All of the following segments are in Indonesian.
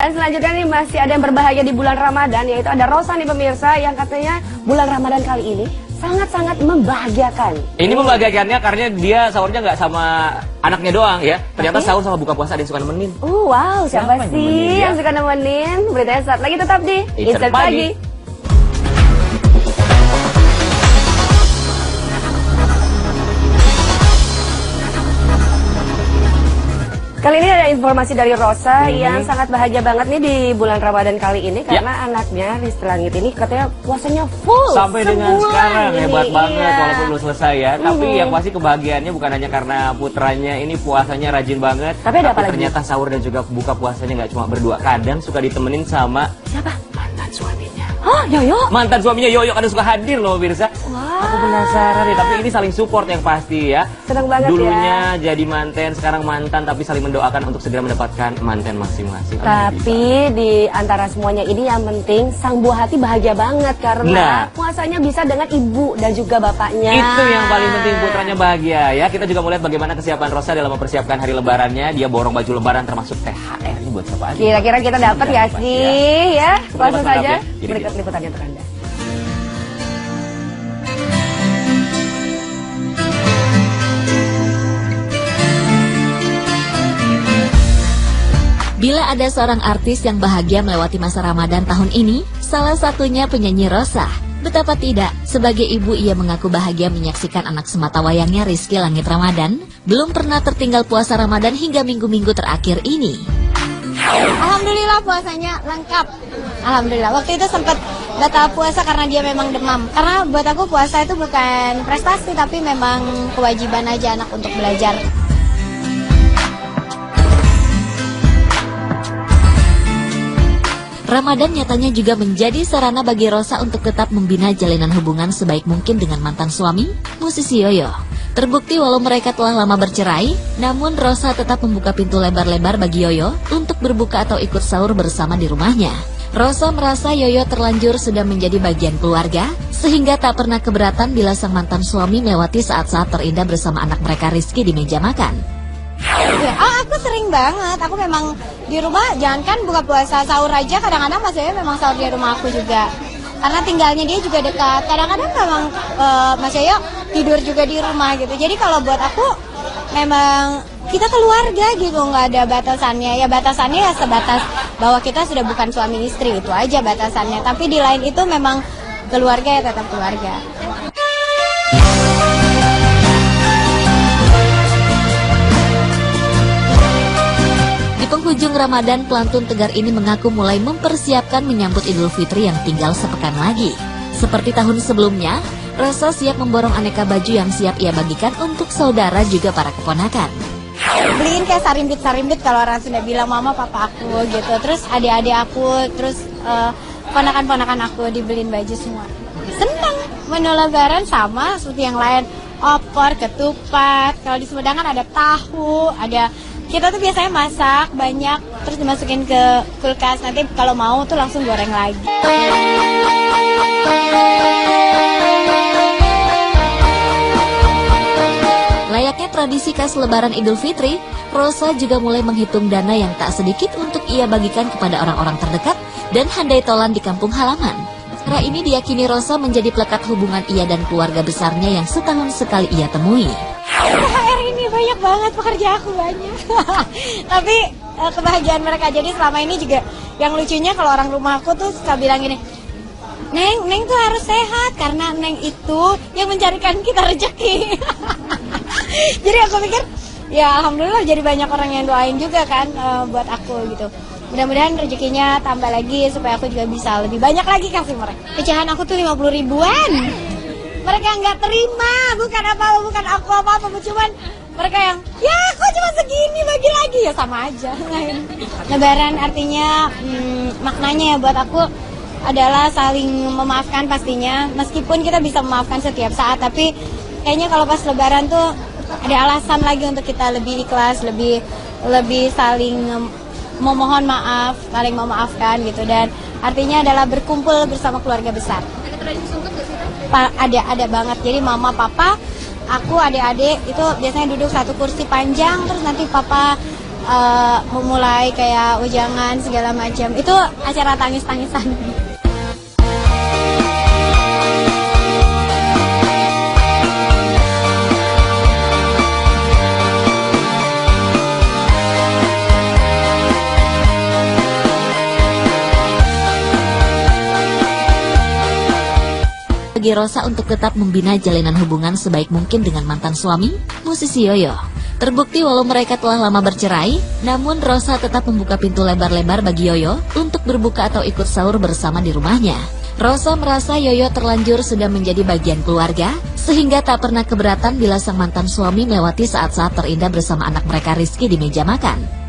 Dan selanjutnya nih masih ada yang berbahagia di bulan Ramadan, yaitu ada Rosa nih pemirsa yang katanya bulan Ramadan kali ini sangat-sangat membahagiakan. Ini membahagiakannya karena dia sahurnya nggak sama anaknya doang ya. Ternyata sahur sama buka puasa ada yang suka nemenin. Wow, siapa sih yang suka nemenin? Beritanya saat lagi tetap di Insert Pagi. Kali ini ada informasi dari Rosa yang sangat bahagia banget nih di bulan Ramadan kali ini karena anaknya Rizky Langit ini katanya puasanya full sampai dengan sekarang ini. Hebat banget walaupun belum selesai ya. Tapi yang pasti kebahagiaannya bukan hanya karena putranya ini puasanya rajin banget. Tapi ada apa lagi? Ternyata sahur dan juga buka puasanya nggak cuma berdua, kadang suka ditemenin sama siapa? Mantan suaminya. Oh, Yoyo. Mantan suaminya Yoyo kadang suka hadir loh pemirsa. Wow. Aku penasaran nih, tapi ini saling support yang pasti ya. Senang banget Dulunya jadi mantan, sekarang mantan, tapi saling mendoakan untuk segera mendapatkan mantan masing-masing. Tapi di antara semuanya ini yang penting sang buah hati bahagia banget karena puasanya bisa dengan ibu dan juga bapaknya. Itu yang paling penting, putranya bahagia ya. Kita juga mau lihat bagaimana kesiapan Rosa dalam mempersiapkan hari lebarannya. Dia borong baju lebaran termasuk THR. Ini buat siapa aja? Kira-kira kita dapat ya sih ya. Langsung saja ya. berikut liputannya untuk Anda. Bila ada seorang artis yang bahagia melewati masa Ramadan tahun ini, salah satunya penyanyi Rosa. Betapa tidak, sebagai ibu ia mengaku bahagia menyaksikan anak sematawayangnya Rizky Langit Ramadan belum pernah tertinggal puasa Ramadan hingga minggu-minggu terakhir ini. Alhamdulillah puasanya lengkap. Alhamdulillah, waktu itu sempat batal puasa karena dia memang demam. Karena buat aku puasa itu bukan prestasi tapi memang kewajiban aja anak untuk belajar. Ramadan nyatanya juga menjadi sarana bagi Rosa untuk tetap membina jalinan hubungan sebaik mungkin dengan mantan suami, musisi Yoyo. Terbukti walau mereka telah lama bercerai, namun Rosa tetap membuka pintu lebar-lebar bagi Yoyo untuk berbuka atau ikut sahur bersama di rumahnya. Rosa merasa Yoyo terlanjur sudah menjadi bagian keluarga, sehingga tak pernah keberatan bila sang mantan suami melewati saat-saat terindah bersama anak mereka Rizky di meja makan. Ya, aku sering banget. Aku memang di rumah, jangankan buka puasa, sahur aja kadang-kadang Mas Yoyo memang sahur di rumah aku juga. Karena tinggalnya dia juga dekat. Kadang-kadang memang Mas Yoyo tidur juga di rumah gitu. Jadi kalau buat aku memang kita keluarga gitu, nggak ada batasannya. Ya batasannya ya sebatas bahwa kita sudah bukan suami istri, itu aja batasannya. Tapi di lain itu memang keluarga ya tetap keluarga. Di penghujung Ramadan, pelantun Tegar ini mengaku mulai mempersiapkan menyambut Idul Fitri yang tinggal sepekan lagi. Seperti tahun sebelumnya, Rosa siap memborong aneka baju yang siap ia bagikan untuk saudara juga para keponakan. Beliin kayak sarimbit kalau orang sudah bilang mama papa aku gitu. Terus adik-adik aku, terus ponakan-ponakan aku dibeliin baju semua. Senang, menu lebaran sama seperti yang lain. Opor, ketupat, kalau di Sumedang kan ada tahu, ada... Kita tuh biasanya masak banyak, terus dimasukin ke kulkas. Nanti kalau mau tuh langsung goreng lagi. Layaknya tradisi khas Lebaran Idul Fitri, Rosa juga mulai menghitung dana yang tak sedikit untuk ia bagikan kepada orang-orang terdekat dan handai tolan di kampung halaman. Cara ini diyakini Rosa menjadi pelekat hubungan ia dan keluarga besarnya yang setahun sekali ia temui. THR ini banyak banget, pekerja aku banyak. Tapi kebahagiaan mereka. Jadi selama ini juga yang lucunya kalau orang rumah aku tuh suka bilang gini, Neng tuh harus sehat karena Neng itu yang mencarikan kita rezeki. Jadi aku pikir ya alhamdulillah jadi banyak orang yang doain juga kan buat aku gitu. Mudah-mudahan rezekinya tambah lagi supaya aku juga bisa lebih banyak lagi kasih mereka. Pecahan aku tuh 50 ribuan. Mereka nggak terima, bukan apa-apa, bukan aku apa-apa, cuman mereka yang, ya kok cuma segini bagi lagi, ya sama aja. Lebaran artinya maknanya ya buat aku adalah saling memaafkan pastinya. Meskipun kita bisa memaafkan setiap saat, tapi kayaknya kalau pas Lebaran tuh ada alasan lagi untuk kita lebih ikhlas, lebih saling memohon maaf, saling memaafkan gitu. Dan artinya adalah berkumpul bersama keluarga besar. Ada tradisi sungkem nggak sih? Ada banget. Jadi mama, papa, aku, adik-adik itu biasanya duduk satu kursi panjang, terus nanti papa memulai kayak ujangan segala macam. Itu acara tangis-tangisan. Bagi Rosa untuk tetap membina jalinan hubungan sebaik mungkin dengan mantan suami, musisi Yoyo. Terbukti walau mereka telah lama bercerai, namun Rosa tetap membuka pintu lebar-lebar bagi Yoyo untuk berbuka atau ikut sahur bersama di rumahnya. Rosa merasa Yoyo terlanjur sudah menjadi bagian keluarga, sehingga tak pernah keberatan bila sang mantan suami melewati saat-saat terindah bersama anak mereka Rizky di meja makan.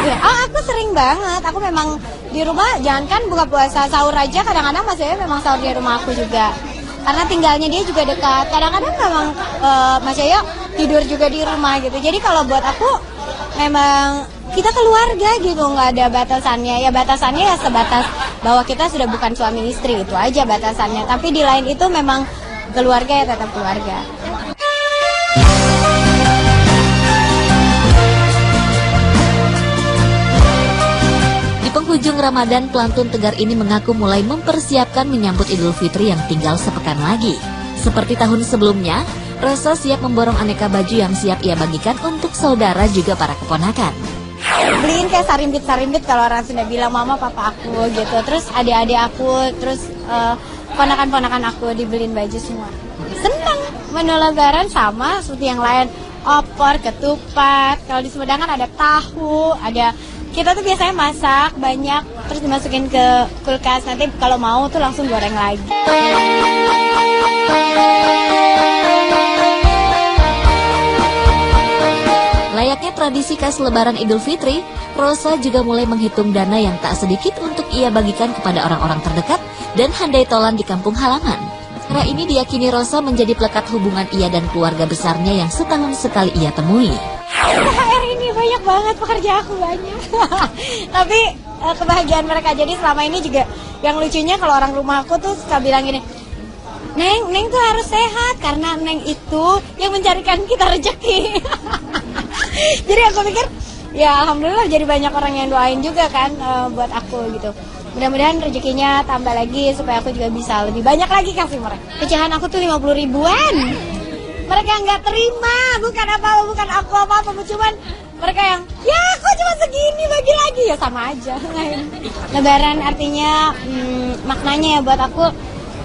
Ya, aku sering banget. Aku memang di rumah, jangankan buka puasa, sahur aja kadang-kadang Mas Yoyo memang sahur di rumah aku juga. Karena tinggalnya dia juga dekat. Kadang-kadang memang Mas Yoyo tidur juga di rumah gitu. Jadi kalau buat aku memang kita keluarga gitu, nggak ada batasannya. Ya batasannya ya sebatas bahwa kita sudah bukan suami istri, itu aja batasannya. Tapi di lain itu memang keluarga ya tetap keluarga. Penghujung Ramadan, pelantun Tegar ini mengaku mulai mempersiapkan menyambut Idul Fitri yang tinggal sepekan lagi. Seperti tahun sebelumnya, Rosa siap memborong aneka baju yang siap ia bagikan untuk saudara juga para keponakan. Beliin kayak sarimbit-sarimbit kalau orang Sunda bilang mama papa aku gitu. Terus adik-adik aku, terus ponakan-ponakan aku dibeliin baju semua. Senang, menu lebaran sama seperti yang lain. Opor, ketupat, kalau di Sumedang kan ada tahu, ada... Kita tuh biasanya masak banyak, terus dimasukin ke kulkas. Nanti kalau mau tuh langsung goreng lagi. Layaknya tradisi khas Lebaran Idul Fitri, Rosa juga mulai menghitung dana yang tak sedikit untuk ia bagikan kepada orang-orang terdekat dan handai tolan di kampung halaman. Cara ini diyakini Rosa menjadi pelekat hubungan ia dan keluarga besarnya yang setahun sekali ia temui. THR ini banyak banget, pekerja aku banyak. Tapi kebahagiaan mereka. Jadi selama ini juga yang lucunya kalau orang rumah aku tuh suka bilang gini, Neng tuh harus sehat karena Neng itu yang mencarikan kita rezeki. Jadi aku pikir ya alhamdulillah jadi banyak orang yang doain juga kan buat aku gitu. Mudah-mudahan rezekinya tambah lagi supaya aku juga bisa lebih banyak lagi kasih mereka. Pecahan aku tuh 50 ribuan. Mereka nggak terima, bukan apa-apa, bukan aku apa-apa, cuman mereka yang, ya aku cuma segini bagi lagi, ya sama aja. Lebaran artinya, maknanya ya buat aku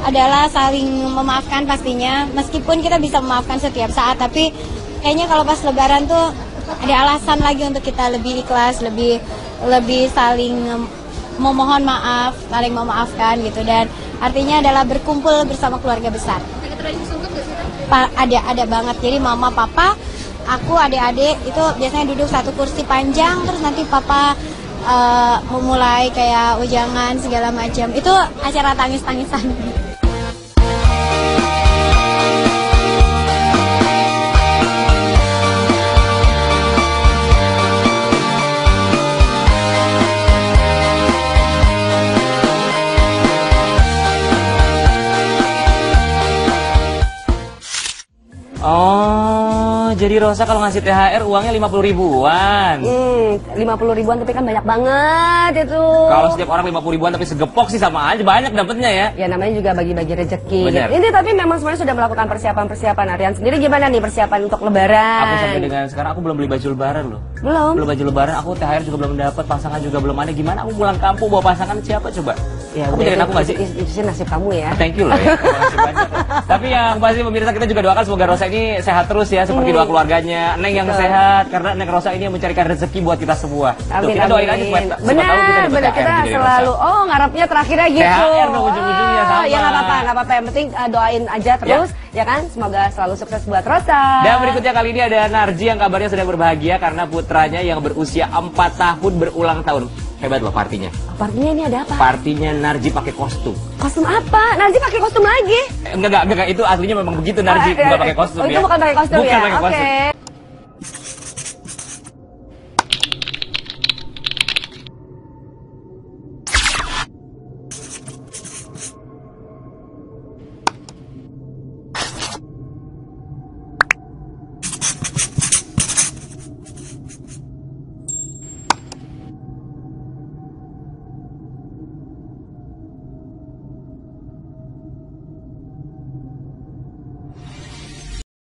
adalah saling memaafkan pastinya, meskipun kita bisa memaafkan setiap saat, tapi kayaknya kalau pas Lebaran tuh ada alasan lagi untuk kita lebih ikhlas, lebih saling memohon maaf, saling memaafkan gitu, dan artinya adalah berkumpul bersama keluarga besar. Ada banget, jadi mama, papa, aku, adik-adik itu biasanya duduk satu kursi panjang, terus nanti papa memulai kayak ujangan segala macam. Itu acara tangis-tangisan. Oh, jadi Rosa kalau ngasih THR uangnya 50 ribuan. 50 ribuan tapi kan banyak banget itu. Kalau setiap orang 50 ribuan tapi segepok sih sama aja, banyak dapetnya ya. Ya namanya juga bagi-bagi rezeki. Bener. Ini tapi memang semuanya sudah melakukan persiapan-persiapan. Aryan sendiri gimana nih persiapan untuk Lebaran? Aku sampai dengan sekarang aku belum beli baju Lebaran loh. Belum baju Lebaran, aku THR juga belum dapat, pasangan juga belum ada. Gimana aku pulang kampung bawa pasangan siapa coba? Ya, aku mikirin aku nggak sih? Itu sih nasib kamu ya. Thank you loh ya. Terima kasih banyak. Tapi yang pasti pemirsa kita juga doakan semoga Rosa ini sehat terus ya, seperti doa keluarganya. Neng yang sehat karena Neng Rosa ini yang mencarikan rezeki buat kita semua. Amin, kita doain aja supaya benar kita selalu ngarepnya terakhirnya gitu. THR dong ujung-ujungnya sama. Ya nggak apa-apa, yang penting doain aja terus ya kan, semoga selalu sukses buat Rosa. Dan berikutnya kali ini ada Narji yang kabarnya sedang berbahagia karena putranya yang berusia 4 tahun berulang tahun. Hebat loh partinya. Partinya ini ada apa? Partinya Narji pakai kostum. Kostum apa? Narji pakai kostum lagi? Enggak, itu aslinya memang begitu Narji, bukan pakai kostum ya. Itu bukan pakai kostum ya? Bukan pakai kostum.